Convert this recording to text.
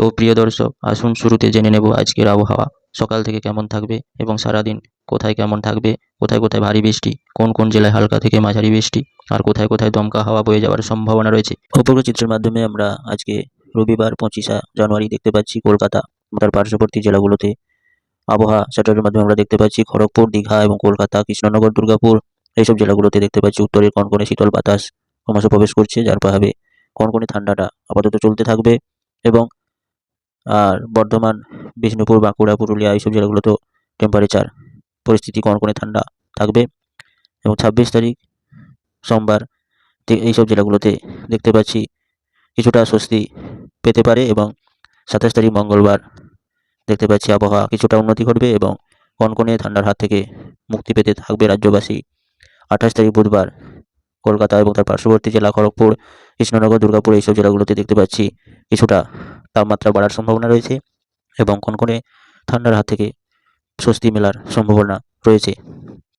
তো প্রিয় দর্শক, আসুন শুরুতে জেনে নেব আজকের আবহাওয়া সকাল থেকে কেমন থাকবে এবং সারাদিন কোথায় কেমন থাকবে, কোথায় কোথায় ভারী বৃষ্টি, কোন কোন জেলায় হালকা থেকে মাঝারি বৃষ্টি, আর কোথায় কোথায় দমকা হাওয়া বয়ে যাওয়ার সম্ভাবনা রয়েছে। উপগ্রহ চিত্রের মাধ্যমে আমরা আজকে রবিবার 25শে জানুয়ারি দেখতে পাচ্ছি কলকাতা ও তার পার্শ্ববর্তী জেলাগুলোতে আবহাওয়া স্যাটেলাইটের মাধ্যমে আমরা দেখতে পাচ্ছি খড়গপুর, দীঘা এবং কলকাতা, কৃষ্ণনগর, দুর্গাপুর এইসব জেলাগুলোতে দেখতে পাচ্ছি উত্তরের কনকনে শীতল বাতাস ক্রমশ প্রবেশ করছে, যার প্রভাবে কনকনে ঠান্ডাটা আপাতত চলতে থাকবে। এবং আর বর্ধমান, বিষ্ণুপুর, বাঁকুড়া, পুরুলিয়া এইসব জেলাগুলোতেও টেম্পারেচার পরিস্থিতি কনকনে ঠান্ডা থাকবে। এবং 26 তারিখ সোমবার এইসব জেলাগুলোতে দেখতে পাচ্ছি কিছুটা স্বস্তি পেতে পারে। এবং 27 তারিখ মঙ্গলবার দেখতে পাচ্ছি আবহাওয়া কিছুটা উন্নতি ঘটবে এবং কনকনে ঠান্ডার হাত থেকে মুক্তি পেতে থাকবে রাজ্যবাসী। 28 তারিখ বুধবার কলকাতা এবং তার পার্শ্ববর্তী জেলা খড়গপুর, কৃষ্ণনগর, দুর্গাপুর এইসব জেলাগুলোতে দেখতে পাচ্ছি কিছুটা তাপমাত্রা বাড়ার সম্ভাবনা রয়েছে এবং কনকনে ঠান্ডার হাত থেকে স্বস্তি মেলার সম্ভাবনা রয়েছে।